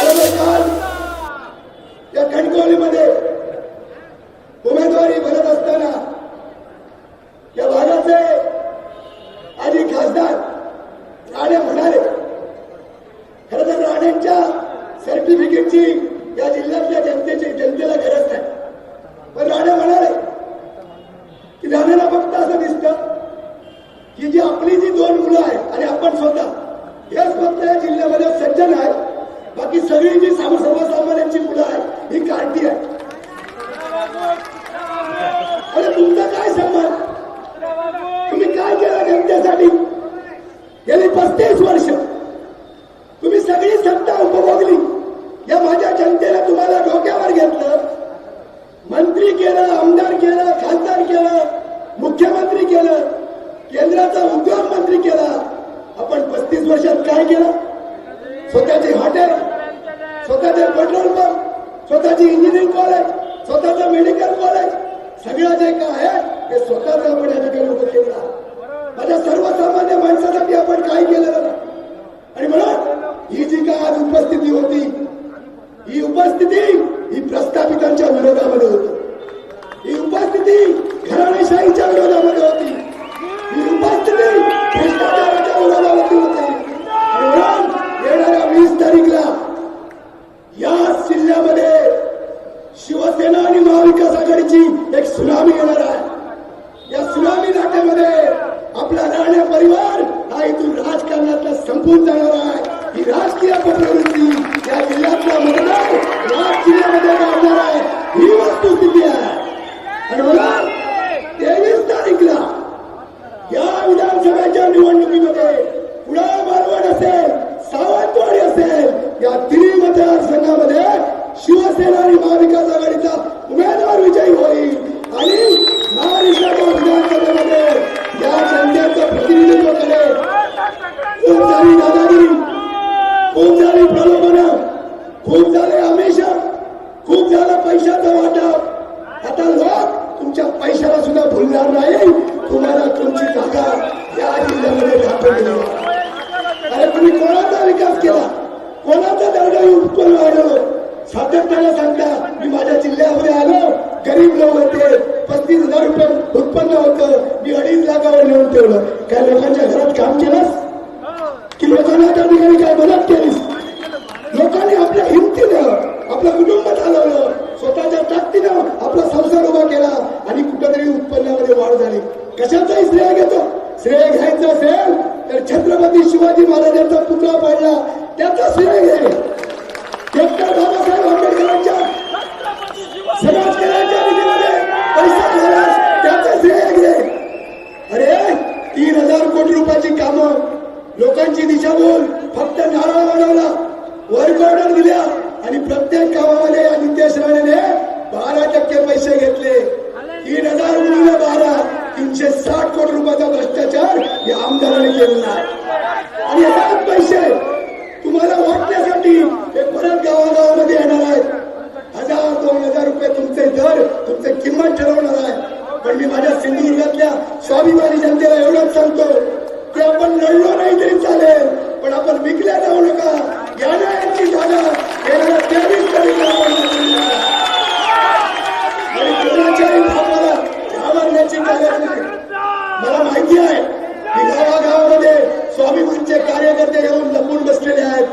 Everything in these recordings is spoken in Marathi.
काल या कणकवलीमध्ये उमेदवारी भरत असताना या भागाचे आधी खासदार राणे म्हणाले, खरं तर राणेंच्या सर्टिफिकेटची या जिल्ह्यातल्या जनतेला गरज नाही, पण राणे म्हणाले की राणेला फक्त असं दिसतं की जी आपली जी 2 मुलं आहेत आणि आपण स्वतः हेच फक्त या जिल्ह्यामध्ये सज्जन आहे, बाकी सगळी जी सर्वसामान्यांची मुलं आहेत ही कार्टी आहे. अरे तुमचा काय संबंध? तुम्ही काय केलं जनतेसाठी? गेली 35 वर्ष तुम्ही सगळी सत्ता उपभोगली. या माझ्या जनतेने तुम्हाला डोक्यावर घेतलं, मंत्री केलं, आमदार केलं, खासदार केलं, मुख्यमंत्री केलं, केंद्राचा उद्योग मंत्री केला. आपण 35 वर्षात काय केलं? स्वतःचे हॉटेल, स्वतःचे पेट्रोल पंप, स्वतःची इंजिनिअरिंग कॉलेज, स्वतःचं मेडिकल कॉलेज, सगळं जे काय आहे ते स्वतःच आपण या ठिकाणी उभं केलं. माझ्या सर्वसामान्य माणसासाठी आपण काय केलेलं नाही. आणि म्हणून ही जी काय आज उपस्थिती होती, ही उपस्थिती ही प्रस्थापितांच्या विरोधामध्ये होती, ही उपस्थिती घराणेशाहीच्या विरोधामध्ये होती, ही उपस्थिती भ्रष्टाचाराच्या विरोधामध्ये होती. आणि म्हणून येणाऱ्या 20 तारीखला या जिल्ह्यामध्ये शिवसेना आणि महाविकास आघाडीची एक सुनामी येणार आहे. या सुनामी लाटेमध्ये आपला राणे परिवार हा इथून राजकारणातला संपून जाणार आहे. ही राजकीय प्रवृत्ती या जिल्ह्यातला मतदार या जिल्ह्यामध्ये गाजणार आहे, ही वस्तुस्थिती आहे. आणि म्हणून 23 तारीखला या विधानसभेच्या निवडणुकीमध्ये कुडाळ मालवण असेल, सावंतवाडी असेल, या तिन्ही मतदारसंघामध्ये शिवसेना आणि महाविकास आघाडीचा उमेदवार विजयी होईल. आणि महाराष्ट्राच्या विधानसभेमध्ये या जनतेचं प्रतिनिधित्व करेल. खूप झाली दादागिरी, खूप झाली प्रलोभनं, खूप झाले आमिष, खूप झालं पैशाचं वाटप. आता लोक तुमच्या पैशाला सुद्धा भुलणार नाही. तुम्हाला तुमची जागा या जिल्ह्यामध्ये दाखवली. अरे तुम्ही कोणाचा विकास केला, कोणाचा दर्जा उत्पन्न वाढवलं? सातत्याने सांगता मी माझ्या जिल्ह्यामध्ये आलो, गरीब लोक होते, 35,000 रुपये उत्पन्न होतं, मी 2.5 लाखावर नेऊन ठेवलं. काय लोकांच्या घरात काम केलंस की लोकांना त्या ठिकाणी काय मदत केलीस? लोकांनी आपल्या हिमतीनं आपलं कुटुंब चालवलं, स्वतःच्या ताकदीनं आपला संसार उभा केला आणि कुठेतरी उत्पन्नामध्ये वाढ झाली. कशाचाही श्रेय घेतो? श्रेय घ्यायचं असेल तर छत्रपती शिवाजी महाराजांचा पुतळा पाडला त्याचा श्रेय घे. डॉक्टर बाबासाहेब आंबेडकरांच्या समाजकार्याच्या निधीमध्ये पैसा घालास त्याचा श्रेय घे. अरे 3,000 कोटी रुपयाची कामं, लोकांची दिशाभूल, फक्त नारा वाढवला, वर्क ऑर्डर दिल्या आणि प्रत्येक कामामध्ये या नितेश राणेने 12% पैसे घेतले. 3,000 गुणिले 12, 360 कोटी रुपयाचा भ्रष्टाचार या आमदारांनी केलेला आहे. आणि हेच पैसे तुम्हाला वाटण्यासाठी हे परत गावागावामध्ये येणार आहेत. 1,000-2,000 रुपये तुमचे दर, तुमचे किंमत ठरवणार आहे. पण मी माझ्या सिंधुदुर्गातल्या स्वाभिमानी जनतेला एवढंच सांगतो की आपण लढलो नाही तरी चालेल, पण आपण विकल्या जाऊ नका. यांची जागा येणाऱ्या 23 तारखेला आणि कोणाच्याही भावाला घाबरण्याची गरज नाही. मला माहिती आहे की गावागावामध्ये स्वाभिमानचे कार्यकर्ते येऊन लपून बसलेले आहेत.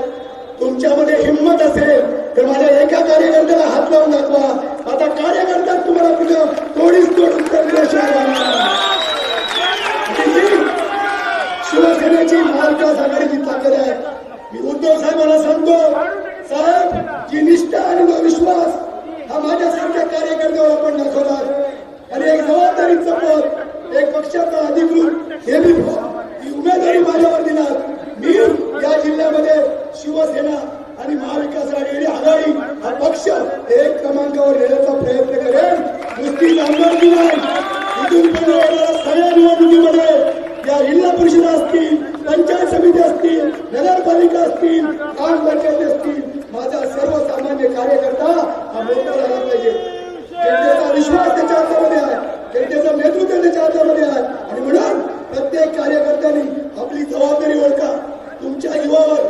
तुमच्यामध्ये हिंमत असेल तर माझ्या एका कार्यकर्त्याला हात लावून दाखवा. आता कार्यकर्ता तुम्हाला कुठं तोडीस तोड उत्तर दिल्याशिवाय शिवसेनेची महाविकास आघाडीची ताकद आहे. मी उद्धव साहेबांना सांगतो, साहेब जी निष्ठा आणि जो विश्वास हा माझ्यासारख्या कार्यकर्त्यावर आपण दाखवणार आणि एक जबाबदारीचं पद, एक पक्षाचा अधिकृत हे मी ही उमेदवारी माझ्यावर दिला. मी या जिल्ह्यामध्ये शिवसेना आणि महाविकास आघाडी हा पक्ष एक क्रमांकावर नेण्याचा प्रयत्न करेल. नुसती आमदारकी नाही, इथून पुढे येणाऱ्या सगळ्या निवडणुकीमध्ये या जिल्हा परिषद असतील, पंचायत समिती असतील, नगरपालिका असतील, ग्रामपंचायती असतील, माझा सर्वसामान्य कार्यकर्ता हा मोठा झाला पाहिजे. जनतेचा विश्वास त्याच्या हातामध्ये आहे, जनतेचं नेतृत्व त्याच्या हातामध्ये आहे. आणि म्हणून प्रत्येक कार्यकर्त्यांनी आपली जबाबदारी ओळखा. तुमच्या युवावर,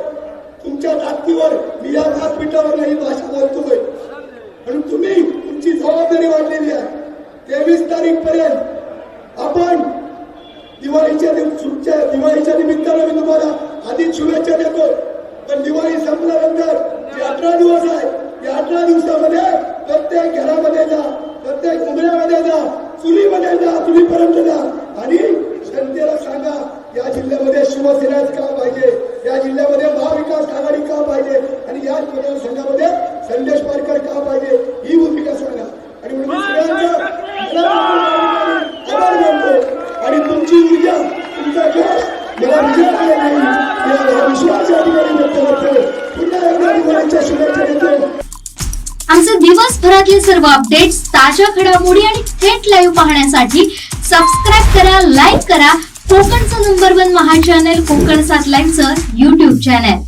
तुमच्या ताकदीवर मी या व्यासपीठावर ही भाषा बोलतोय, पण तुम्ही तुमची जबाबदारी वाढलेली आहे. 23 तारीख पर्यंत आपण दिवाळीच्या निमित्तानं मी तुम्हाला आधीच शुभेच्छा देतो. पण दिवाळी संपल्यानंतर जे 18 दिवस आहे, या 18 दिवसामध्ये प्रत्येक घरामध्ये जा, प्रत्येक उमऱ्यामध्ये जा, चुलीमध्ये जा, चुलीपर्यंत जा आणि जनतेला सांगा या जिल्ह्यामध्ये शिवसेनाच का पाहिजे, या जिल्ह्यामध्ये महाविकास आघाडी का पाहिजे आणि या मतदारसंघामध्ये संदेश पारकर का पाहिजे ही भूमिका सांगा. आणि म्हणून सगळ्यांचा आभार मानतो आणि तुमची ऊर्जा, तुमचा जोश मला विजयाकडे नाही या विश्वास या ठिकाणी व्यक्त करतो. पुन्हा एकदा दिवाळीच्या शुभेच्छा देतो. आमचे दिवसभरातले सर्व अपडेट्स, ताज्या घडामोडी आणि थेट लाईव्ह पाहण्यासाठी सबस्क्राईब करा, लाईक करा कोकणचं नंबर 1 महा चॅनल कोकण 7 लाईव्हचं YouTube चॅनल.